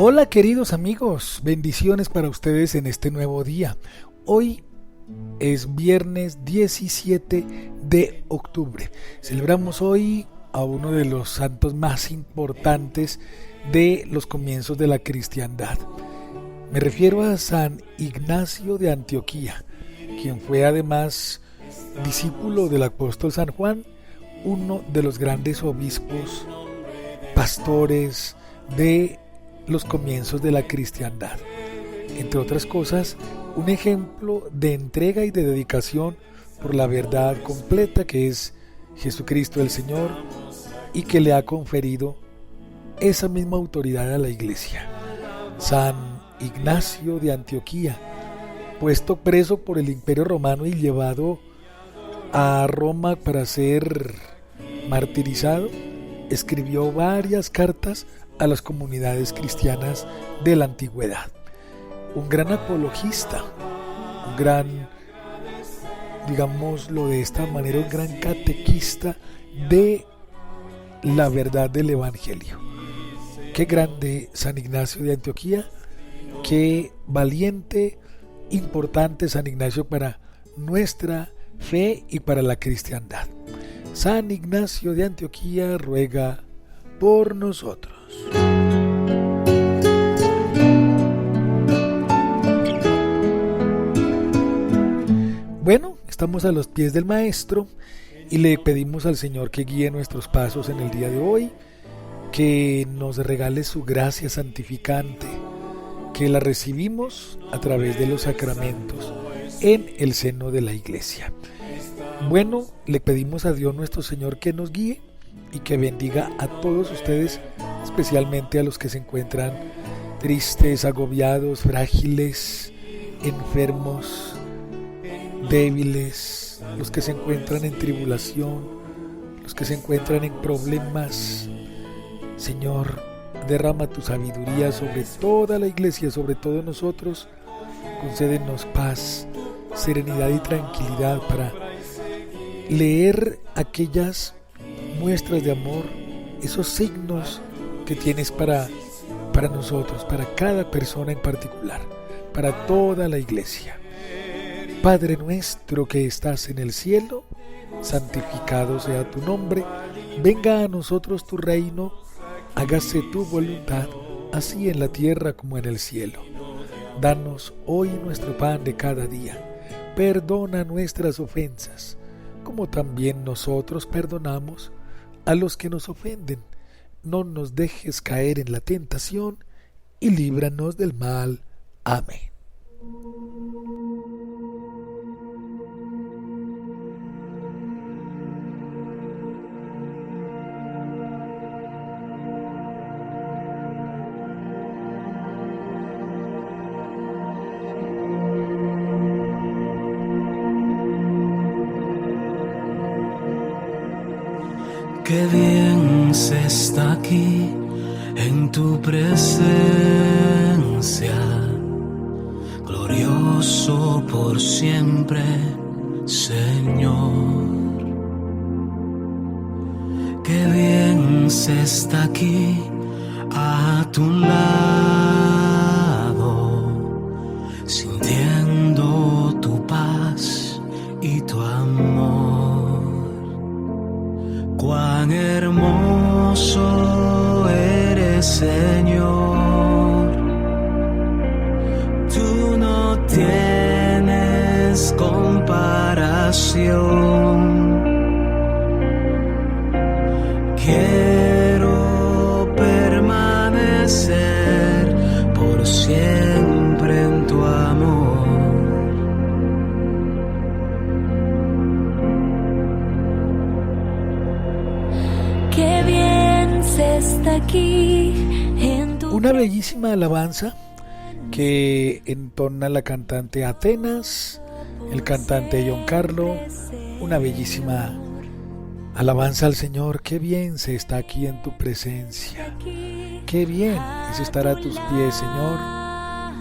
Hola queridos amigos, bendiciones para ustedes en este nuevo día. Hoy es viernes 17 de octubre. Celebramos hoy a uno de los santos más importantes de los comienzos de la cristiandad. Me refiero a San Ignacio de Antioquía, quien fue además discípulo del apóstol San Juan, uno de los grandes obispos, pastores de los comienzos de la cristiandad. Entre otras cosas, un ejemplo de entrega y de dedicación por la verdad completa que es Jesucristo el Señor y que le ha conferido esa misma autoridad a la Iglesia. San Ignacio de Antioquía, puesto preso por el Imperio Romano y llevado a Roma para ser martirizado, escribió varias cartas a las comunidades cristianas de la antigüedad. Un gran apologista, un gran, digámoslo de esta manera, un gran catequista de la verdad del Evangelio. Qué grande San Ignacio de Antioquía, qué valiente, importante San Ignacio para nuestra fe y para la cristiandad. San Ignacio de Antioquía ruega por nosotros. Bueno, estamos a los pies del Maestro y le pedimos al Señor que guíe nuestros pasos en el día de hoy, que nos regale su gracia santificante, que la recibimos a través de los sacramentos en el seno de la Iglesia. Bueno, le pedimos a Dios nuestro Señor que nos guíe y que bendiga a todos ustedes, especialmente a los que se encuentran tristes, agobiados, frágiles, enfermos, débiles, los que se encuentran en tribulación, los que se encuentran en problemas. Señor, derrama tu sabiduría sobre toda la Iglesia, sobre todos nosotros. Concédenos paz, serenidad y tranquilidad para leer aquellas muestras de amor, esos signos que tienes para nosotros, para cada persona en particular, para toda la Iglesia. Padre nuestro que estás en el cielo, santificado sea tu nombre, venga a nosotros tu reino, hágase tu voluntad, así en la tierra como en el cielo. Danos hoy nuestro pan de cada día, perdona nuestras ofensas, como también nosotros perdonamos a los que nos ofenden. No nos dejes caer en la tentación y líbranos del mal. Amén. Qué bien se está aquí en tu presencia, glorioso por siempre, Señor. Qué bien se está aquí a tu lado, sintiendo tu paz y tu amor. Cuán hermoso eres, Señor. Tú no tienes comparación. Quiero permanecer por siempre en tu amor. Qué bien se está aquí en tu... Una bellísima alabanza que entona la cantante Atenas, el cantante John Carlo, una bellísima alabanza al Señor. Qué bien se está aquí en tu presencia, qué bien es estar a tus pies, Señor,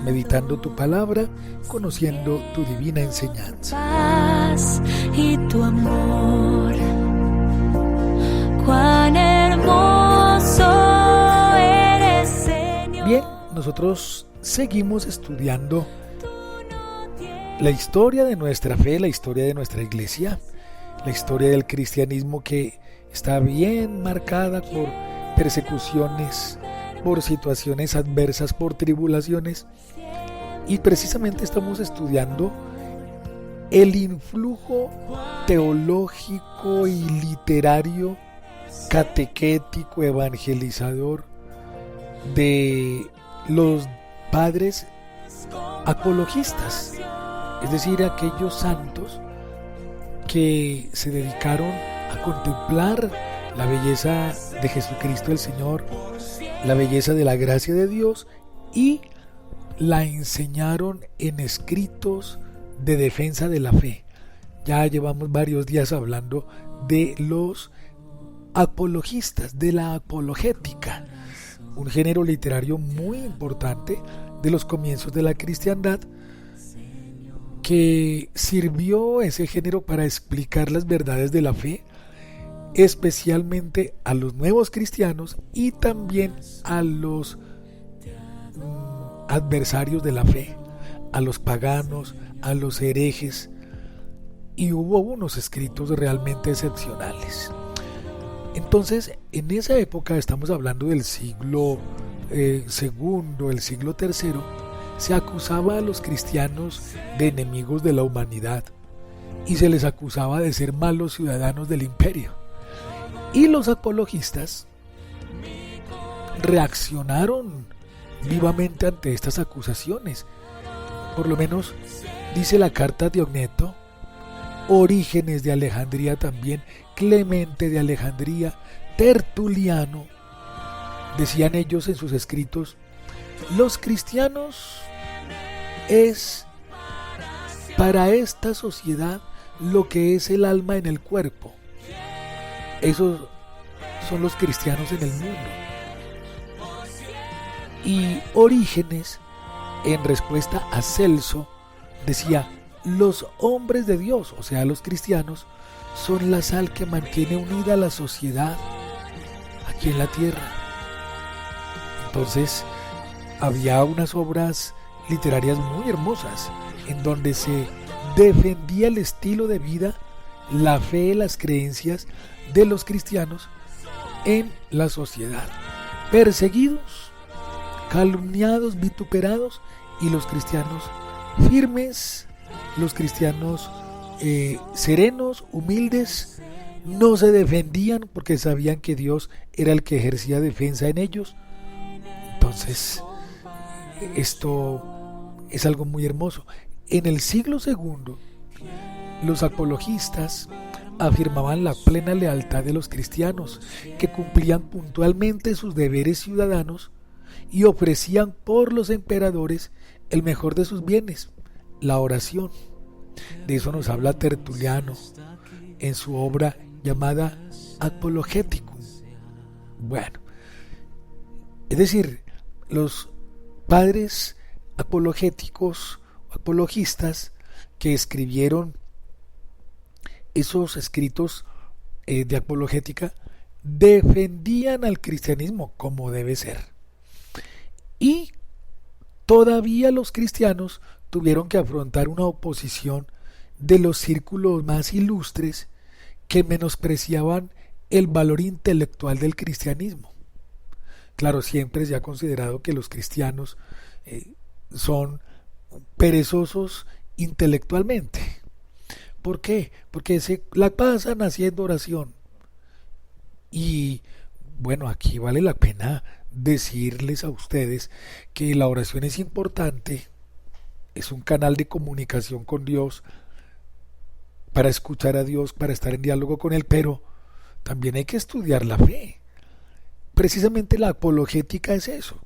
meditando tu palabra, conociendo tu divina enseñanza. Paz y tu amor, cuán hermoso eres, Señor. Bien, nosotros seguimos estudiando la historia de nuestra fe, la historia de nuestra iglesia, la historia del cristianismo, que está bien marcada por persecuciones, por situaciones adversas, por tribulaciones. Y precisamente estamos estudiando el influjo teológico y literario, catequético, evangelizador de los padres apologistas, es decir, aquellos santos que se dedicaron a contemplar la belleza de Jesucristo el Señor, la belleza de la gracia de Dios, y la enseñaron en escritos de defensa de la fe. Ya llevamos varios días hablando de los apologistas, de la apologética, un género literario muy importante de los comienzos de la cristiandad, que sirvió ese género para explicar las verdades de la fe, especialmente a los nuevos cristianos y también a los adversarios de la fe, a los paganos, a los herejes, y hubo unos escritos realmente excepcionales. Entonces, en esa época, estamos hablando del siglo segundo, el siglo tercero, se acusaba a los cristianos de enemigos de la humanidad y se les acusaba de ser malos ciudadanos del imperio. Y los apologistas reaccionaron vivamente ante estas acusaciones. Por lo menos dice la carta de Ogneto, Orígenes de Alejandría también, Clemente de Alejandría, Tertuliano, decían ellos en sus escritos: los cristianos es para esta sociedad lo que es el alma en el cuerpo. Esos son los cristianos en el mundo. Y Orígenes, en respuesta a Celso, decía: los hombres de Dios, o sea, los cristianos, son la sal que mantiene unida a la sociedad aquí en la tierra. Entonces, había unas obras literarias muy hermosas en donde se defendía el estilo de vida, la fe, las creencias de los cristianos en la sociedad. Perseguidos, calumniados, vituperados, y los cristianos firmes, los cristianos serenos, humildes, no se defendían porque sabían que Dios era el que ejercía defensa en ellos. Entonces, esto es algo muy hermoso. En el siglo segundo, los apologistas afirmaban la plena lealtad de los cristianos, que cumplían puntualmente sus deberes ciudadanos y ofrecían por los emperadores el mejor de sus bienes, la oración. De eso nos habla Tertuliano en su obra llamada Apologeticum. Bueno, es decir, los padres apologéticos, apologistas, que escribieron esos escritos de apologética, defendían al cristianismo como debe ser. Y todavía los cristianos tuvieron que afrontar una oposición de los círculos más ilustres que menospreciaban el valor intelectual del cristianismo. Claro, siempre se ha considerado que los cristianos son perezosos intelectualmente. ¿Por qué? Porque se la pasan haciendo oración. Y bueno, aquí vale la pena decirles a ustedes que la oración es importante, es un canal de comunicación con Dios, para escuchar a Dios, para estar en diálogo con Él, pero también hay que estudiar la fe. Precisamente la apologética es eso.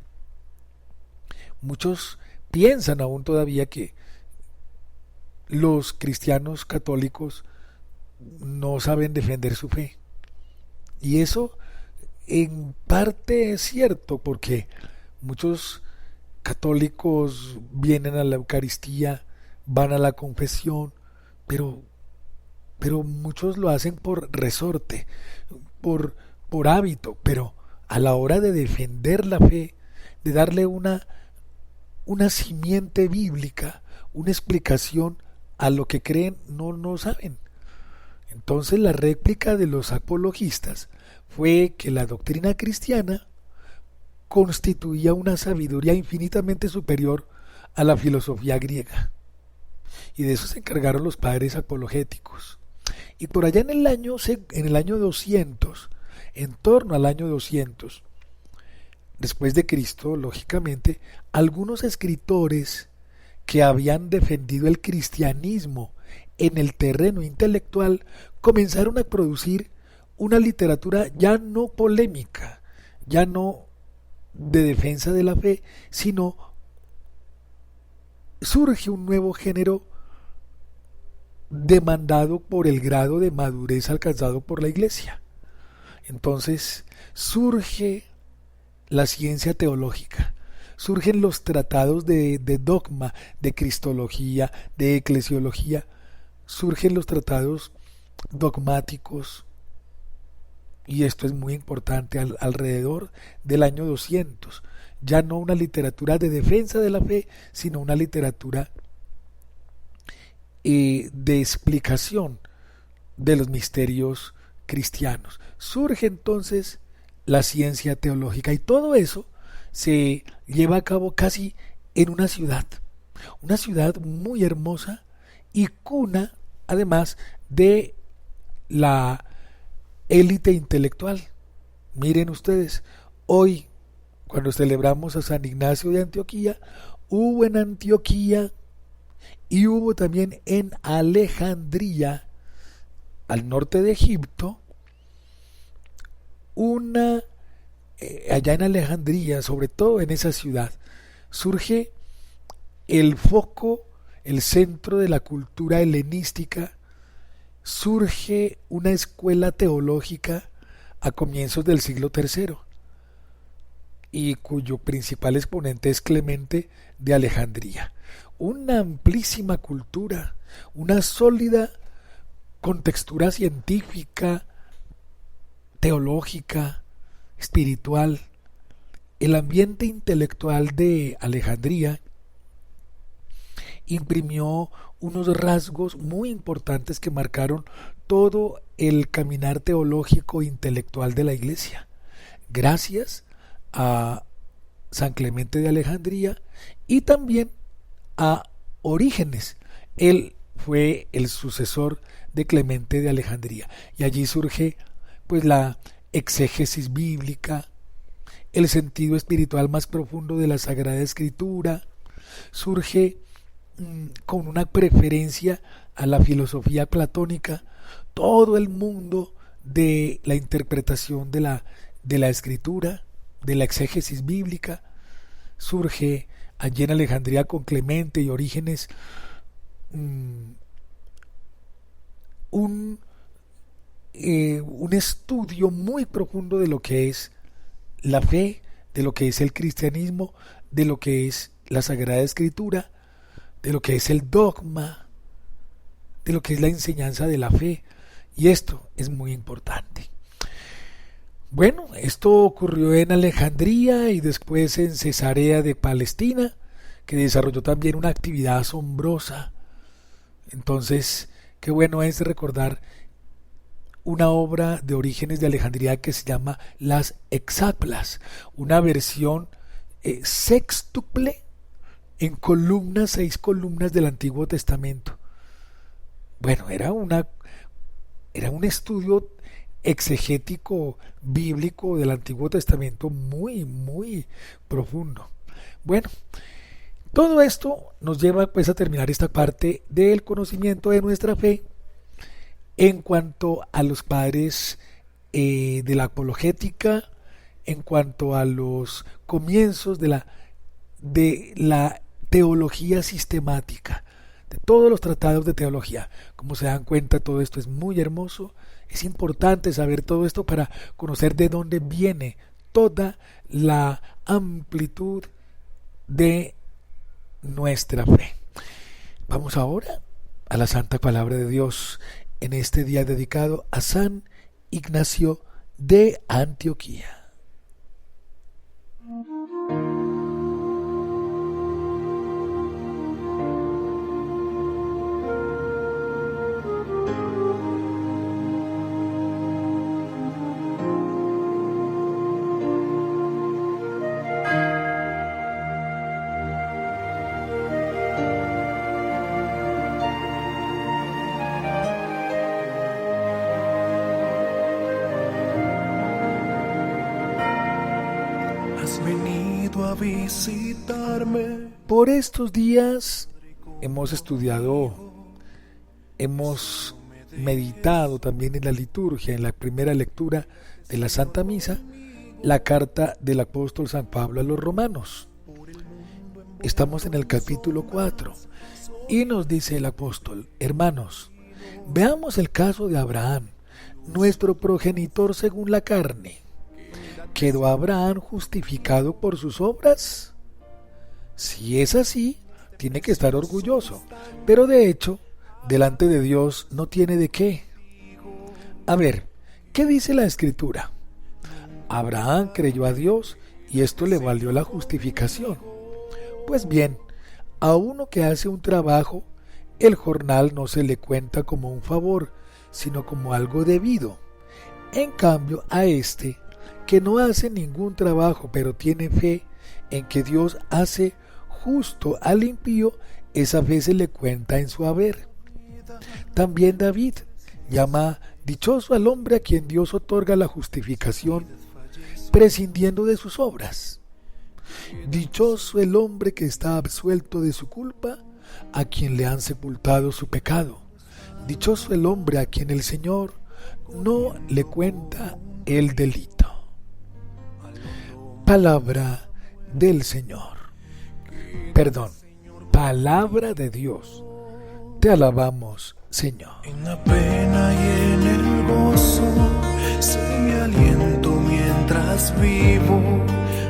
Muchos piensan aún todavía que los cristianos católicos no saben defender su fe. Y eso en parte es cierto, porque muchos católicos vienen a la Eucaristía, van a la confesión, pero muchos lo hacen por resorte, por hábito, pero a la hora de defender la fe, de darle una una simiente bíblica, una explicación a lo que creen, no saben. Entonces la réplica de los apologistas fue que la doctrina cristiana constituía una sabiduría infinitamente superior a la filosofía griega. Y de eso se encargaron los padres apologéticos. Y por allá en el año 200, en torno al año 200, después de Cristo, lógicamente, algunos escritores que habían defendido el cristianismo en el terreno intelectual comenzaron a producir una literatura ya no polémica, ya no de defensa de la fe, sino surge un nuevo género demandado por el grado de madurez alcanzado por la Iglesia. Entonces surge la ciencia teológica, surgen los tratados de dogma, de cristología, de eclesiología, surgen los tratados dogmáticos, y esto es muy importante, alrededor del año 200, ya no una literatura de defensa de la fe, sino una literatura de explicación de los misterios cristianos. Surge entonces la ciencia teológica, y todo eso se lleva a cabo casi en una ciudad muy hermosa y cuna además de la élite intelectual. Miren ustedes, hoy cuando celebramos a San Ignacio de Antioquía, hubo en Antioquía y hubo también en Alejandría, al norte de Egipto, allá en Alejandría, sobre todo en esa ciudad, surge el foco, el centro de la cultura helenística, surge una escuela teológica a comienzos del siglo III, y cuyo principal exponente es Clemente de Alejandría. Una amplísima cultura, una sólida contextura científica, teológica, espiritual. El ambiente intelectual de Alejandría imprimió unos rasgos muy importantes que marcaron todo el caminar teológico e intelectual de la Iglesia, gracias a San Clemente de Alejandría y también a Orígenes. Él fue el sucesor de Clemente de Alejandría, y allí surge pues la exégesis bíblica, el sentido espiritual más profundo de la Sagrada Escritura, surge con una preferencia a la filosofía platónica, todo el mundo de la interpretación de la Escritura, de la exégesis bíblica. Surge allí en Alejandría con Clemente y Orígenes un estudio muy profundo de lo que es la fe, de lo que es el cristianismo, de lo que es la Sagrada Escritura, de lo que es el dogma, de lo que es la enseñanza de la fe, y esto es muy importante. Bueno, esto ocurrió en Alejandría y después en Cesarea de Palestina, que desarrolló también una actividad asombrosa. Entonces, qué bueno es recordar una obra de Orígenes de Alejandría que se llama Las Hexaplas, una versión sextuple en columnas, 6 columnas del Antiguo Testamento. Bueno, era un estudio exegético bíblico del Antiguo Testamento muy, muy profundo. Bueno, todo esto nos lleva pues a terminar esta parte del conocimiento de nuestra fe en cuanto a los padres de la apologética, en cuanto a los comienzos de la teología sistemática, de todos los tratados de teología. Como se dan cuenta, todo esto es muy hermoso. Es importante saber todo esto para conocer de dónde viene toda la amplitud de nuestra fe. Vamos ahora a la Santa Palabra de Dios en este día dedicado a San Ignacio de Antioquía. a visitarme. Por estos días hemos estudiado, hemos meditado también en la liturgia, en la primera lectura de la Santa Misa, la carta del apóstol San Pablo a los romanos. Estamos en el capítulo 4 y nos dice el apóstol: hermanos, veamos el caso de Abraham, nuestro progenitor según la carne. ¿Quedó Abraham justificado por sus obras? Si es así, tiene que estar orgulloso, pero de hecho, delante de Dios no tiene de qué. A ver, ¿qué dice la Escritura? Abraham creyó a Dios y esto le valió la justificación. Pues bien, a uno que hace un trabajo, el jornal no se le cuenta como un favor, sino como algo debido. En cambio, a este, que no hace ningún trabajo, pero tiene fe en que Dios hace justo al impío, esa fe se le cuenta en su haber. También David llama dichoso al hombre a quien Dios otorga la justificación, prescindiendo de sus obras. Dichoso el hombre que está absuelto de su culpa, a quien le han sepultado su pecado. Dichoso el hombre a quien el Señor no le cuenta el delito. Palabra del Señor. Perdón, palabra de Dios. Te alabamos, Señor. En la pena y en el gozo se me aliento mientras vivo,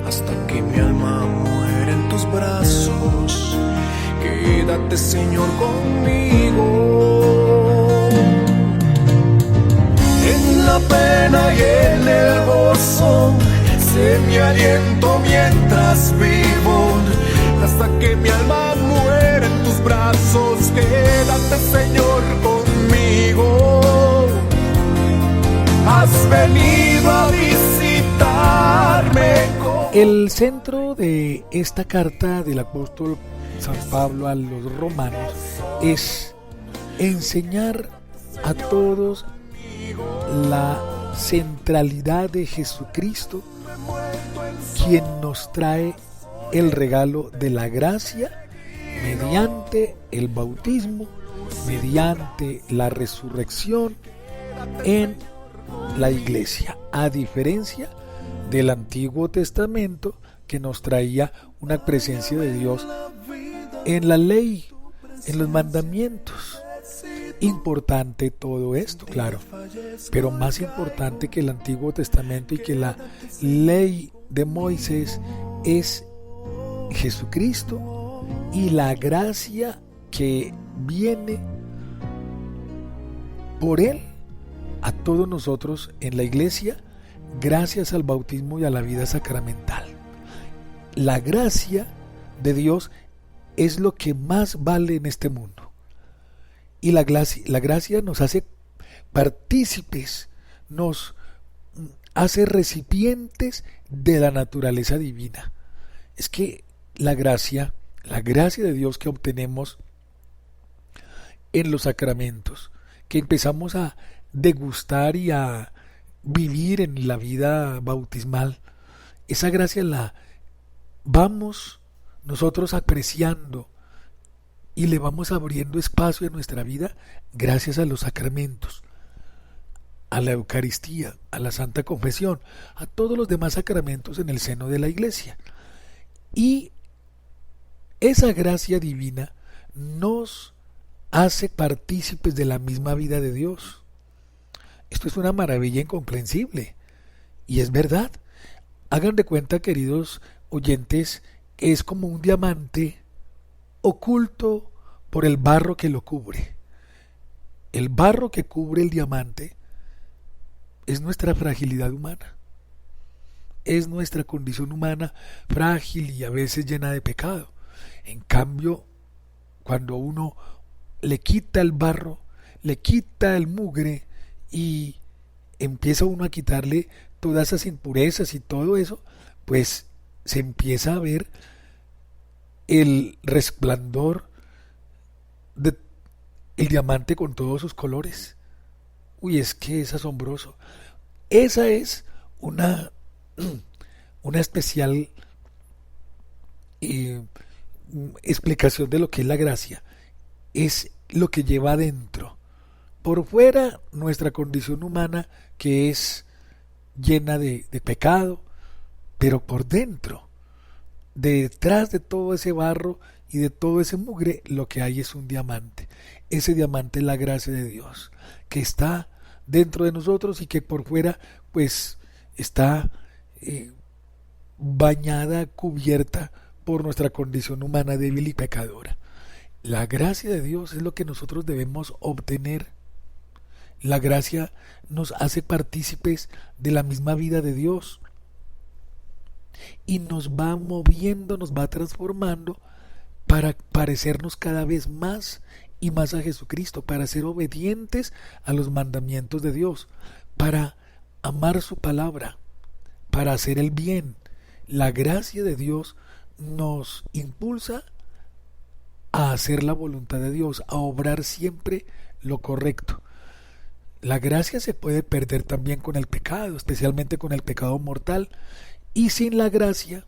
hasta que mi alma muere en tus brazos. Quédate, Señor, conmigo. En la pena y en el gozo se me aliento mientras vivo, hasta que mi alma muere en tus brazos. Quédate, Señor, conmigo. Has venido a visitarme. El centro de esta carta del apóstol San Pablo a los romanos es enseñar a todos la centralidad de Jesucristo, quien nos trae el regalo de la gracia mediante el bautismo, mediante la resurrección en la iglesia, a diferencia del Antiguo Testamento, que nos traía una presencia de Dios en la ley, en los mandamientos. Importante todo esto, claro, pero más importante que el Antiguo Testamento y que la ley de Moisés es Jesucristo y la gracia que viene por Él a todos nosotros en la iglesia, gracias al bautismo y a la vida sacramental. La gracia de Dios es lo que más vale en este mundo. Y la gracia nos hace partícipes, nos hace recipientes de la naturaleza divina. Es que la gracia de Dios que obtenemos en los sacramentos, que empezamos a degustar y a vivir en la vida bautismal, esa gracia la vamos nosotros apreciando y le vamos abriendo espacio en nuestra vida gracias a los sacramentos, a la Eucaristía, a la Santa Confesión, a todos los demás sacramentos en el seno de la Iglesia. Y esa gracia divina nos hace partícipes de la misma vida de Dios. Esto es una maravilla incomprensible y es verdad. Hagan de cuenta, queridos oyentes, que es como un diamante oculto por el barro que lo cubre. El barro que cubre el diamante es nuestra fragilidad humana, es nuestra condición humana frágil y a veces llena de pecado. En cambio, cuando uno le quita el barro, le quita el mugre y empieza uno a quitarle todas esas impurezas y todo eso, pues se empieza a ver el resplandor del diamante con todos sus colores. Uy, es que es asombroso. Esa es una especial explicación de lo que es la gracia. Es lo que lleva adentro. Por fuera, nuestra condición humana, que es llena de pecado, pero por dentro, detrás de todo ese barro y de todo ese mugre, lo que hay es un diamante. Ese diamante es la gracia de Dios, que está dentro de nosotros y que por fuera, pues, está bañada, cubierta por nuestra condición humana débil y pecadora. La gracia de Dios es lo que nosotros debemos obtener. La gracia nos hace partícipes de la misma vida de Dios y nos va moviendo, nos va transformando para parecernos cada vez más y más a Jesucristo, para ser obedientes a los mandamientos de Dios, para amar su palabra, para hacer el bien. La gracia de Dios nos impulsa a hacer la voluntad de Dios, a obrar siempre lo correcto. La gracia se puede perder también con el pecado, especialmente con el pecado mortal, y sin la gracia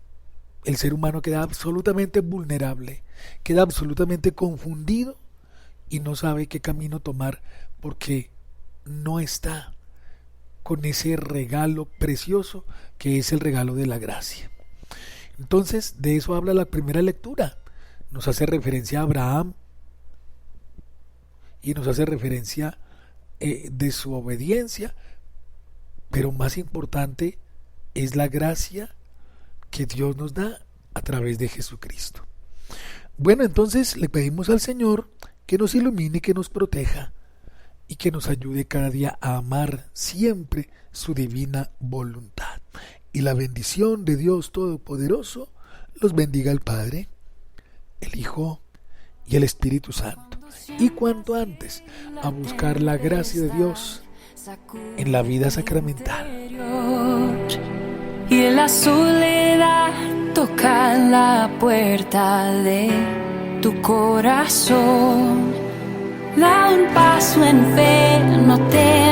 el ser humano queda absolutamente vulnerable, queda absolutamente confundido y no sabe qué camino tomar porque no está con ese regalo precioso que es el regalo de la gracia. Entonces, de eso habla la primera lectura. Nos hace referencia a Abraham y nos hace referencia de su obediencia, pero más importante es la gracia que Dios nos da a través de Jesucristo. Bueno, entonces le pedimos al Señor que nos ilumine, que nos proteja y que nos ayude cada día a amar siempre su divina voluntad. Y la bendición de Dios Todopoderoso los bendiga el Padre, el Hijo y el Espíritu Santo. Y cuanto antes a buscar la gracia de Dios en la vida sacramental. Y en la soledad toca la puerta de tu corazón. Da un paso en fe, no te